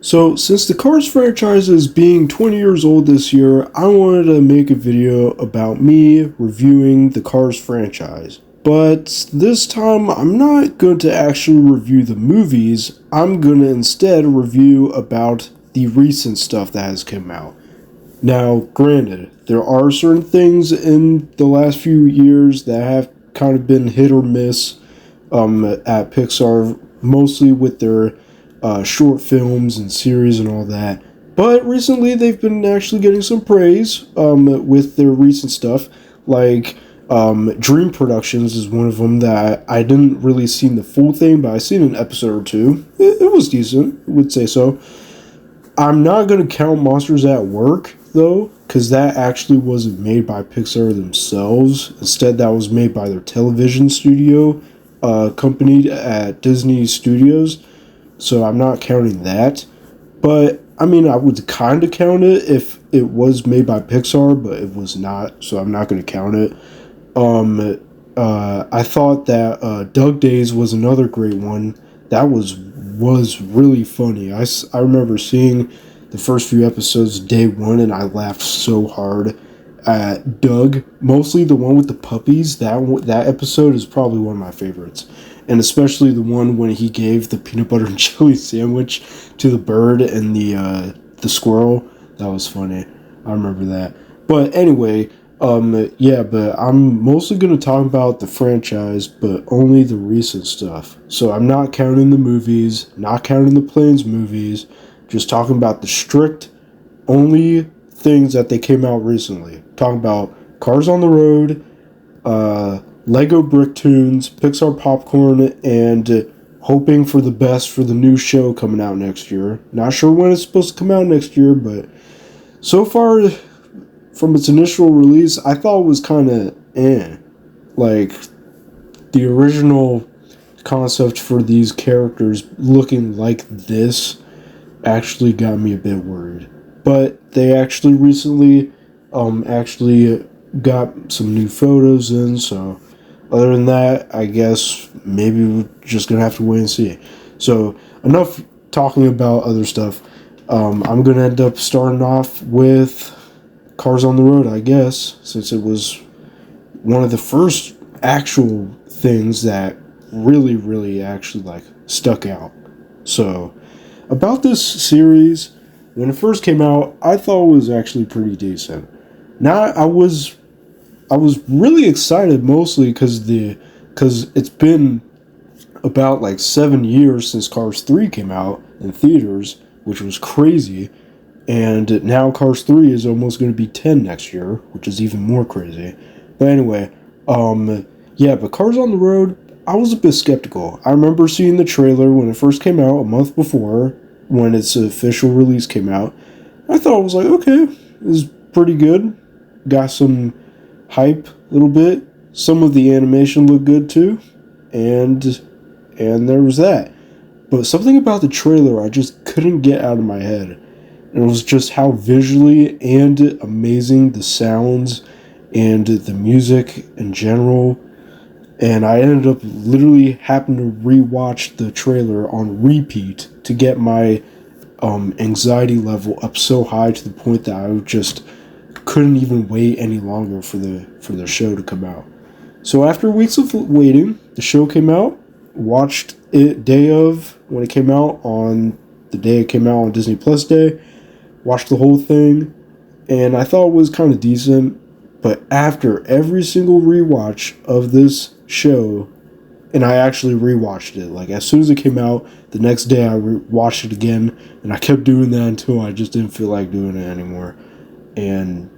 So, since the Cars franchise is being 20 years old this year, I wanted to make a video about me reviewing the Cars franchise. But this time, I'm not going to actually review the movies, I'm going to instead review about the recent stuff that has come out. Now, granted, there are certain things in the last few years that have kind of been hit or miss at Pixar, mostly with their short films and series and all that. But recently, they've been actually getting some praise with their recent stuff, like Dream Productions is one of them that I didn't really see the full thing, but I seen an episode or two. It was decent, I would say so. I'm not going to count Monsters at Work, though, because that actually wasn't made by Pixar themselves. Instead, that was made by their television studio, company at Disney Studios. So I'm not counting that. But, I mean, I would kind of count it if it was made by Pixar, but it was not, so I'm not going to count it. I thought that Doug Days was another great one. That was really funny. I remember seeing the first few episodes day one, and I laughed so hard at Doug. Mostly the one with the puppies. That episode is probably one of my favorites, and especially the one when he gave the peanut butter and jelly sandwich to the bird and the squirrel. That was funny. I remember that. But anyway. Yeah, but I'm mostly going to talk about the franchise, but only the recent stuff. So I'm not counting the movies, not counting the Planes movies, just talking about the strict, only things that they came out recently. Talking about Cars on the Road, Lego Brick Tunes, Pixar Popcorn, and hoping for the best for the new show coming out next year. Not sure when it's supposed to come out next year, but so far, from its initial release, I thought it was kind of Like, the original concept for these characters looking like this actually got me a bit worried. But they actually recently got some new photos in, so other than that, I guess maybe we're just gonna have to wait and see. So, enough talking about other stuff. I'm gonna end up starting off with Cars on the Road, I guess, since it was one of the first actual things that really actually like stuck out. So, about this series, when it first came out, I thought it was actually pretty decent. Now I was really excited mostly because it's been about like 7 years since Cars 3 came out in theaters, which was crazy. And now Cars 3 is almost going to be 10 next year, which is even more crazy. But anyway, yeah, but Cars on the Road, I was a bit skeptical. I remember seeing the trailer when it first came out, a month before, when its official release came out. I thought it was like, okay, it's pretty good. Got some hype a little bit. Some of the animation looked good too. And there was that. But something about the trailer I just couldn't get out of my head. And it was just how visually and amazing the sounds and the music in general. And I ended up literally having to rewatch the trailer on repeat to get my anxiety level up so high to the point that I just couldn't even wait any longer for the show to come out. So after weeks of waiting, the show came out. Watched it when it came out on the day it came out on Disney Plus Day. Watched the whole thing, and I thought it was kind of decent, but after every single rewatch of this show, and I actually rewatched it, like as soon as it came out, the next day I watched it again, and I kept doing that until I just didn't feel like doing it anymore. And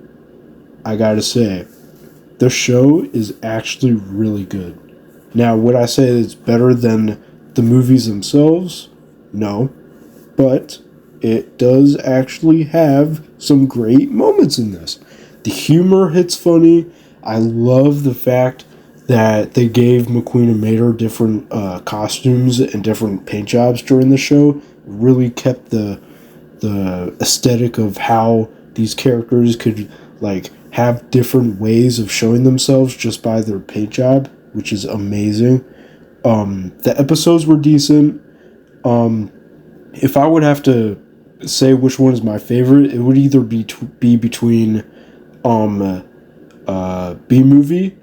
I gotta say, the show is actually really good. Now, would I say it's better than the movies themselves? No, but it does actually have some great moments in this. The humor hits funny. I love the fact that they gave McQueen and Mater different costumes and different paint jobs during the show. It really kept the aesthetic of how these characters could like have different ways of showing themselves just by their paint job, which is amazing. The episodes were decent. If I would have to say which one is my favorite, it would either be between B movie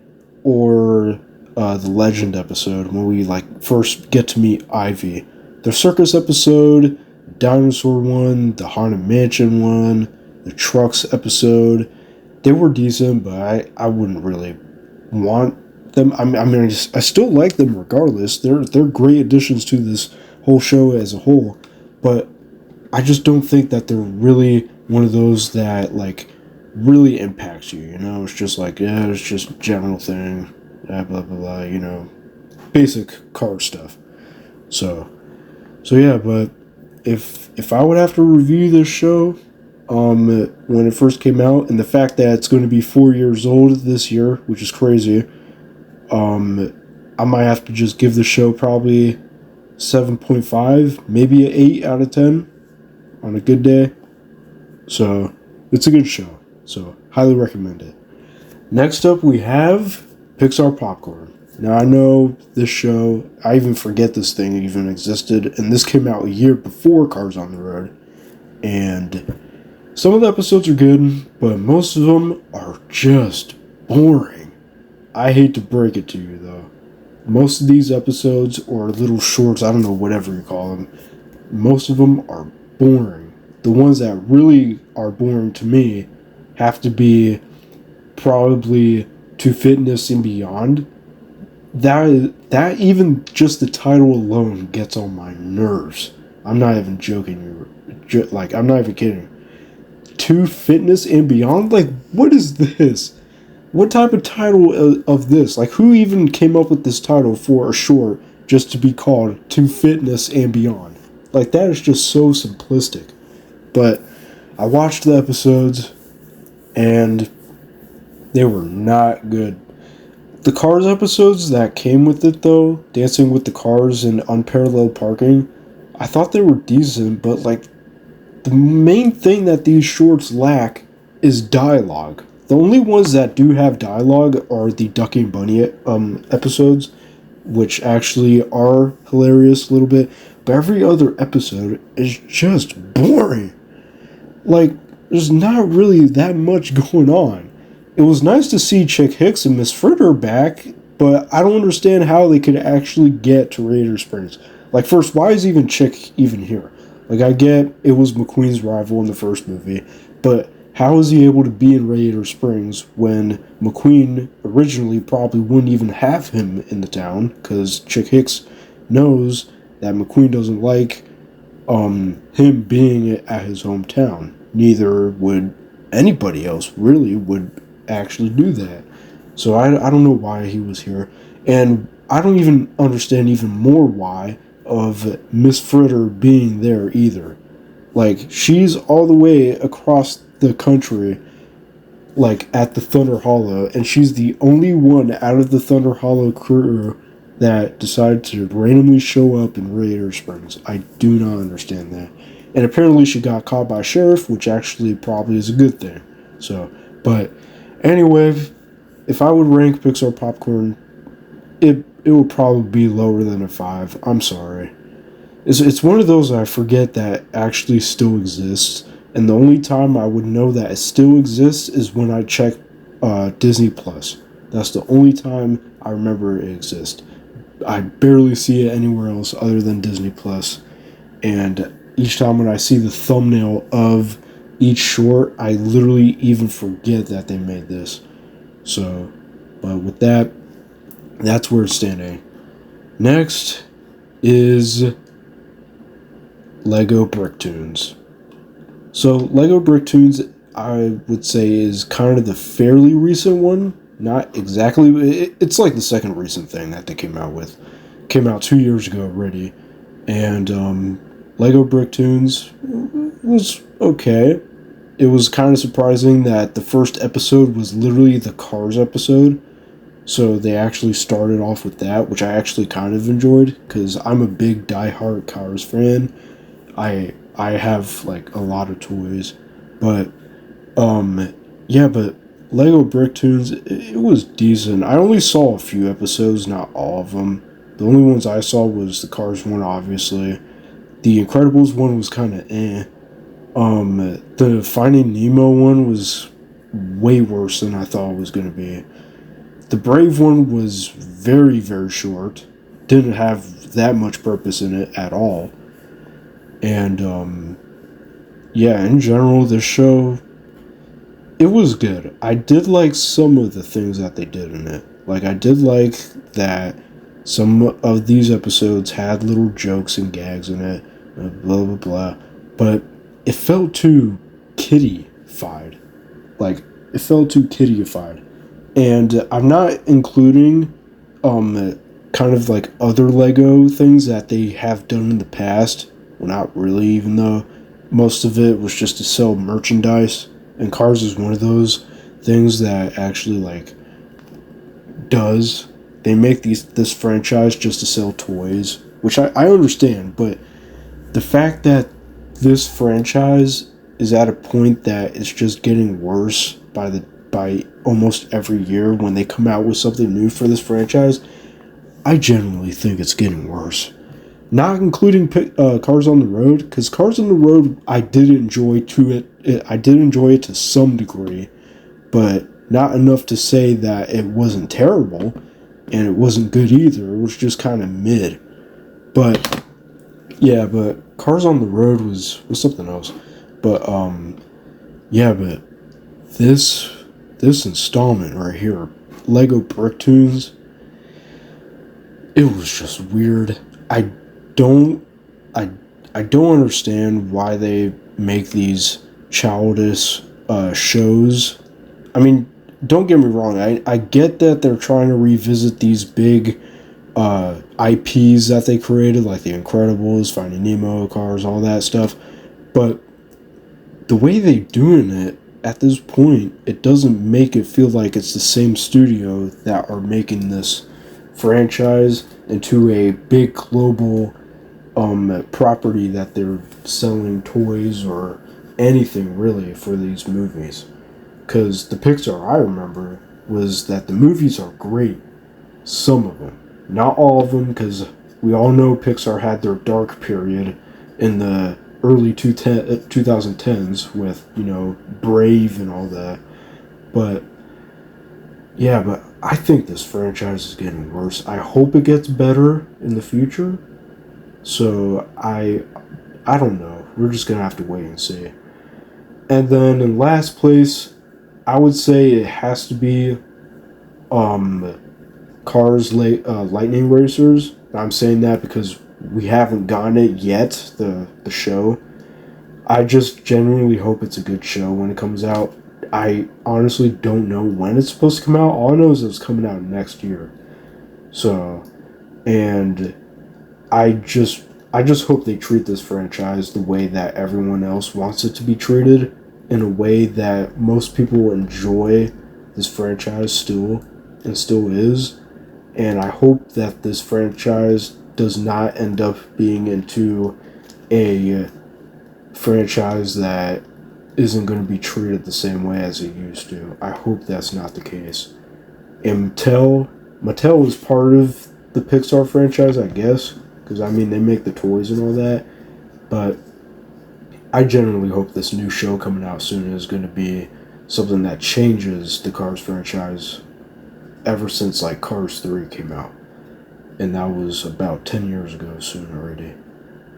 or the Legend episode when we like first get to meet Ivy. The circus episode, dinosaur one, the Haunted Mansion one, the trucks episode, they were decent, but I wouldn't really want them. I mean, I still like them regardless. They're great additions to this whole show as a whole, but I just don't think that they're really one of those that like really impacts you. You know, it's just like, yeah, it's just a general thing, blah blah blah. You know, basic car stuff. So yeah, but if I would have to review this show, when it first came out, and the fact that it's going to be 4 years old this year, which is crazy, I might have to just give the show probably 7.5, maybe an 8 out of 10 on a good day. So it's a good show. So highly recommend it. Next up, we have Pixar Popcorn. Now, I know this show, I even forget this thing even existed, and this came out a year before Cars on the Road. And some of the episodes are good, but most of them are just boring. I hate to break it to you, though. Most of these episodes, or little shorts, I don't know, whatever you call them, most of them are boring. The ones that really are boring to me have to be probably To Fitness and Beyond. That even just the title alone gets on my nerves. I'm not even joking. Like, I'm not even kidding. To Fitness and Beyond? Like, what is this? What type of title of this? Like, who even came up with this title for a short just to be called To Fitness and Beyond? Like, that is just so simplistic. But I watched the episodes, and they were not good. The Cars episodes that came with it, though, Dancing with the Cars and Unparalleled Parking, I thought they were decent, but, like, the main thing that these shorts lack is dialogue. The only ones that do have dialogue are the Ducky and Bunny episodes, which actually are hilarious a little bit, but every other episode is just boring. Like, there's not really that much going on. It was nice to see Chick Hicks and Miss Fritter back, but I don't understand how they could actually get to Radiator Springs. Like, first, why is even Chick even here? Like, I get it was McQueen's rival in the first movie, but how is he able to be in Radiator Springs when McQueen originally probably wouldn't even have him in the town, because Chick Hicks knows that McQueen doesn't like him being at his hometown. Neither would anybody else really would actually do that. So I don't know why he was here. And I don't even understand even more why of Miss Fritter being there either. Like, she's all the way across the country, like, at the Thunder Hollow, and she's the only one out of the Thunder Hollow crew that decided to randomly show up in Radiator Springs. I do not understand that. And apparently she got caught by a sheriff, which actually probably is a good thing. So, but anyway, if I would rank Pixar Popcorn, it would probably be lower than a 5. I'm sorry. It's one of those I forget that actually still exists, and the only time I would know that it still exists is when I check Disney Plus. That's the only time I remember it exists. I barely see it anywhere else other than Disney Plus, and each time when I see the thumbnail of each short, I literally even forget that they made this. So, but with that, that's where it's standing. Next is Lego Bricktoons. So, Lego Bricktoons, I would say, is kind of the fairly recent one. Not exactly, it's like the second recent thing that they came out with. Came out 2 years ago already. And Lego Bricktoons was okay. It was kind of surprising that the first episode was literally the Cars episode. So they actually started off with that, which I actually kind of enjoyed, because I'm a big diehard Cars fan. I have, like, a lot of toys. But, yeah, but Lego Bricktoons, it was decent. I only saw a few episodes, not all of them. The only ones I saw was the Cars one, obviously. The Incredibles one was kind of eh. The Finding Nemo one was way worse than I thought it was going to be. The Brave one was very, very short. Didn't have that much purpose in it at all. And, yeah, in general, the show, it was good. I did like some of the things that they did in it. Like, I did like that some of these episodes had little jokes and gags in it, blah, blah, blah. But it felt too kiddie-fied. Like, it felt too kiddie-fied. And I'm not including kind of like other Lego things that they have done in the past. Well, not really, even though most of it was just to sell merchandise. And Cars is one of those things that actually like does. They make this franchise just to sell toys, which I understand, but the fact that this franchise is at a point that it's just getting worse by almost every year when they come out with something new for this franchise, I genuinely think it's getting worse. Not including Cars on the Road, because Cars on the Road I did enjoy I did enjoy it to some degree, but not enough to say that it wasn't terrible, and it wasn't good either. It was just kind of mid. But yeah, but Cars on the Road was something else. But yeah, but this installment right here, Lego Bricktoons, it was just weird. Don't I I don't understand why they make these childish shows. I mean, don't get me wrong. I get that they're trying to revisit these big IPs that they created, like The Incredibles, Finding Nemo, Cars, all that stuff. But the way they're doing it at this point, it doesn't make it feel like it's the same studio that are making this franchise into a big global property that they're selling toys or anything really for these movies. Because the Pixar I remember was that the movies are great. Some of them. Not all of them, because we all know Pixar had their dark period in the early 2010s with, Brave and all that. But, yeah, but I think this franchise is getting worse. I hope it gets better in the future. So, I don't know. We're just going to have to wait and see. And then in last place, I would say it has to be Cars Lightning Racers. I'm saying that because we haven't gotten it yet, the show. I just genuinely hope it's a good show when it comes out. I honestly don't know when it's supposed to come out. All I know is it's coming out next year. So, and I just hope they treat this franchise the way that everyone else wants it to be treated, in a way that most people enjoy this franchise still is. And I hope that this franchise does not end up being into a franchise that isn't going to be treated the same way as it used to. I hope that's not the case. And Mattel is part of the Pixar franchise, I guess, because I mean they make the toys and all that. But I genuinely hope this new show coming out soon is going to be something that changes the Cars franchise ever since like Cars 3 came out. And that was about 10 years ago soon already.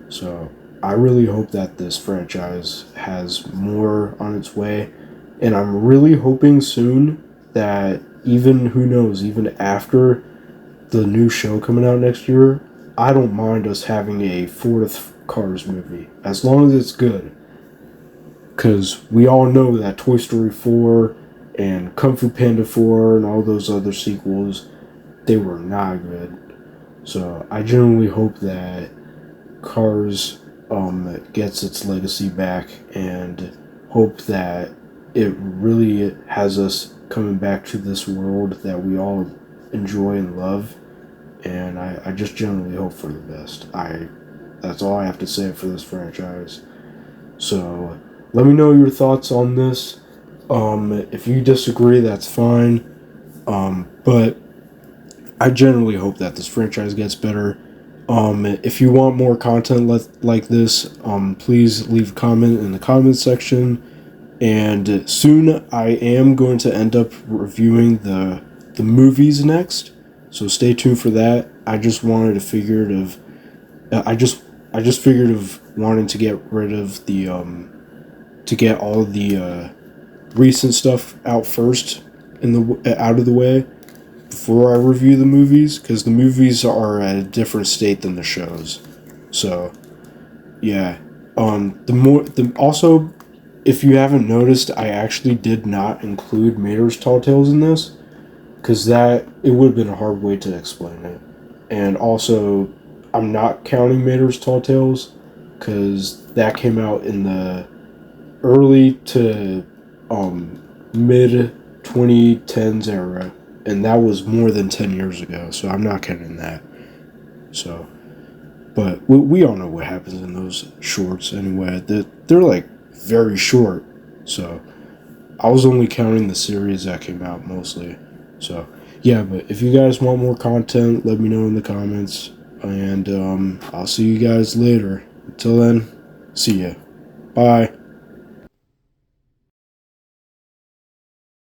So I really hope that this franchise has more on its way. And I'm really hoping soon that even, who knows, even after the new show coming out next year, I don't mind us having a fourth Cars movie, as long as it's good. Because we all know that Toy Story 4 and Kung Fu Panda 4 and all those other sequels, they were not good. So I genuinely hope that Cars gets its legacy back, and hope that it really has us coming back to this world that we all enjoy and love. And I just genuinely hope for the best. That's all I have to say for this franchise. So let me know your thoughts on this. If you disagree, that's fine. But I generally hope that this franchise gets better. If you want more content like this, please leave a comment in the comment section. And soon I am going to end up reviewing the movies next, so stay tuned for that. I just wanted to figure of, I just figured of wanting to get rid of the to get all the recent stuff out first in the out of the way before I review the movies, because the movies are at a different state than the shows. So yeah, the also, if you haven't noticed, I actually did not include Mater's Tall Tales in this, because that it would have been a hard way to explain it. And also, I'm not counting Mater's Tall Tales because that came out in the early to mid 2010s era, and that was more than 10 years ago, so I'm not counting that. So, but we all know what happens in those shorts anyway. They're like very short, so I was only counting the series that came out mostly. So yeah, but if you guys want more content, let me know in the comments, and I'll see you guys later. Until then, see ya. Bye.